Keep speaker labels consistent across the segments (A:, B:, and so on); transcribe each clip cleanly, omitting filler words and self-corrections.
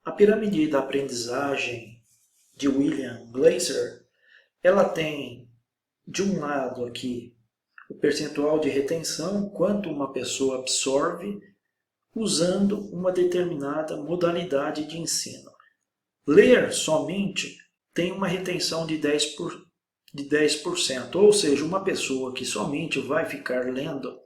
A: A pirâmide da aprendizagem de William Glasser, ela tem, de um lado aqui, o percentual de retenção, quanto uma pessoa absorve usando uma determinada modalidade de ensino. Ler somente tem uma retenção de 10%, ou seja, uma pessoa que somente vai ficar lendo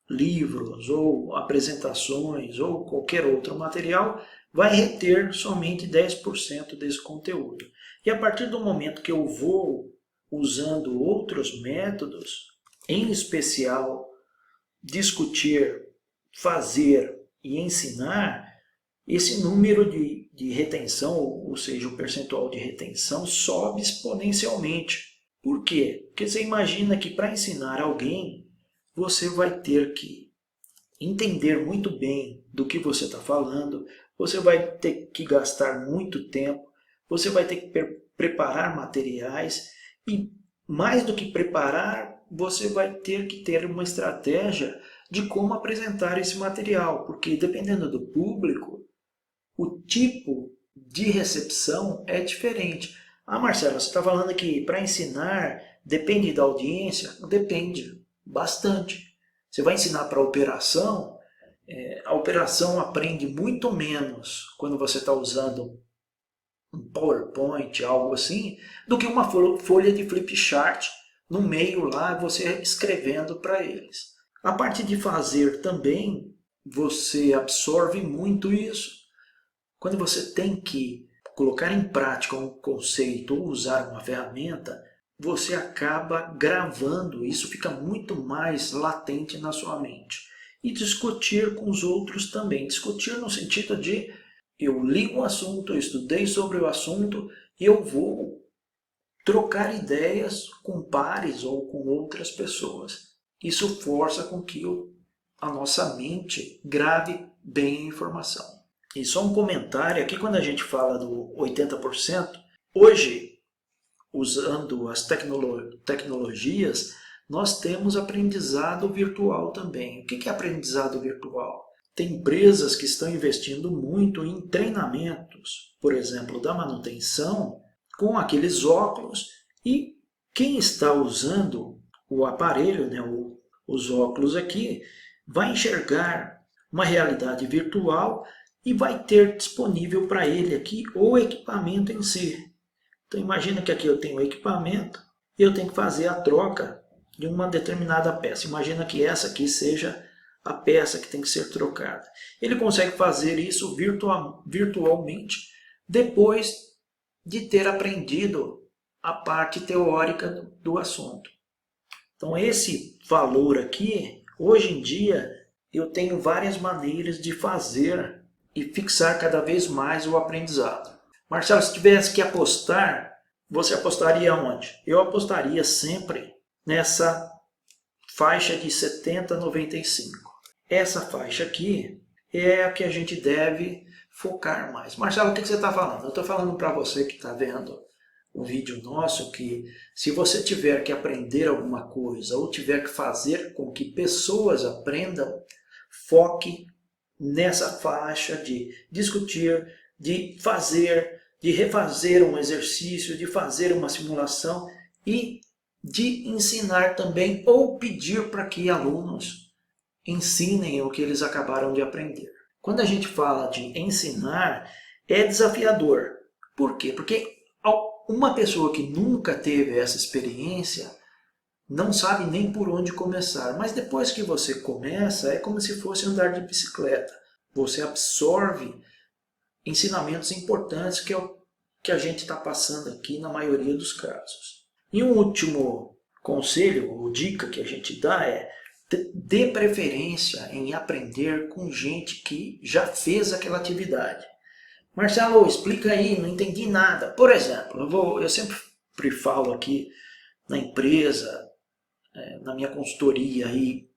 A: livros ou apresentações ou qualquer outro material, vai reter somente 10% desse conteúdo. E a partir do momento que eu vou usando outros métodos, em especial discutir, fazer e ensinar, esse número de retenção, ou seja, o percentual de retenção, sobe exponencialmente. Por quê? Porque você imagina que para ensinar alguém, você vai ter que entender muito bem do que você está falando, você vai ter que gastar muito tempo, você vai ter que preparar materiais e, mais do que preparar, você vai ter que ter uma estratégia de como apresentar esse material, porque dependendo do público, o tipo de recepção é diferente. Ah, Marcelo, você está falando que para ensinar depende da audiência? Depende, bastante. Você vai ensinar para operação, a operação aprende muito menos quando você está usando um PowerPoint, algo assim, do que uma folha de flip chart no meio lá, você escrevendo para eles. A parte de fazer também, você absorve muito isso. Quando você tem que colocar em prática um conceito ou usar uma ferramenta, você acaba gravando, isso fica muito mais latente na sua mente. E discutir com os outros também. Discutir no sentido de eu li um assunto, eu estudei sobre o assunto e eu vou trocar ideias com pares ou com outras pessoas. Isso força com que a nossa mente grave bem a informação. E só um comentário aqui, quando a gente fala do 80%, hoje, usando as tecnologias, nós temos aprendizado virtual também. O que é aprendizado virtual? Tem empresas que estão investindo muito em treinamentos, por exemplo, da manutenção, com aqueles óculos, e quem está usando o aparelho, né, os óculos aqui, vai enxergar uma realidade virtual e vai ter disponível para ele aqui o equipamento em si. Então imagina que aqui eu tenho o equipamento e eu tenho que fazer a troca de uma determinada peça. Imagina que essa aqui seja a peça que tem que ser trocada. Ele consegue fazer isso virtualmente depois de ter aprendido a parte teórica do assunto. Então esse valor aqui, hoje em dia, eu tenho várias maneiras de fazer e fixar cada vez mais o aprendizado. Marcelo, se tivesse que apostar, você apostaria onde? Eu apostaria sempre nessa faixa de 70 a 95. Essa faixa aqui é a que a gente deve focar mais. Marcelo, o que você está falando? Eu estou falando para você que está vendo o vídeo nosso que se você tiver que aprender alguma coisa ou tiver que fazer com que pessoas aprendam, foque nessa faixa de discutir, de fazer, de refazer um exercício, de fazer uma simulação e de ensinar também ou pedir para que alunos ensinem o que eles acabaram de aprender. Quando a gente fala de ensinar, é desafiador. Por quê? Porque uma pessoa que nunca teve essa experiência não sabe nem por onde começar. Mas depois que você começa, é como se fosse andar de bicicleta. Você absorve ensinamentos importantes que é o que a gente está passando aqui na maioria dos casos. E um último conselho ou dica que a gente dá é dê preferência em aprender com gente que já fez aquela atividade. Marcelo, explica aí, não entendi nada. Por exemplo, eu sempre falo aqui na empresa, na minha consultoria, aí,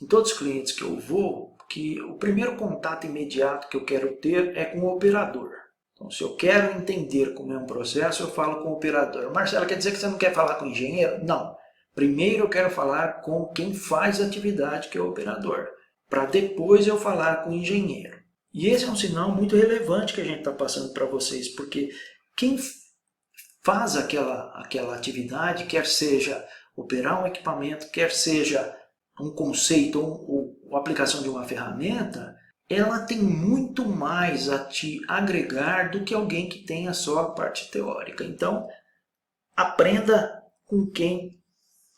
A: em todos os clientes que eu vou, que o primeiro contato imediato que eu quero ter é com o operador. Então, se eu quero entender como é um processo, eu falo com o operador. Marcelo, quer dizer que você não quer falar com o engenheiro? Não. Primeiro eu quero falar com quem faz a atividade, que é o operador, para depois eu falar com o engenheiro. E esse é um sinal muito relevante que a gente está passando para vocês, porque quem faz aquela atividade, quer seja operar um equipamento, quer seja um conceito ou aplicação de uma ferramenta, ela tem muito mais a te agregar do que alguém que tenha só a parte teórica. Então, aprenda com quem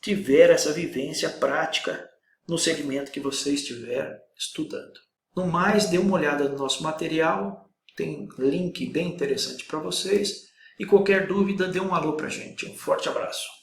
A: tiver essa vivência prática no segmento que você estiver estudando. No mais, dê uma olhada no nosso material, tem link bem interessante para vocês. E qualquer dúvida, dê um alô para a gente. Um forte abraço.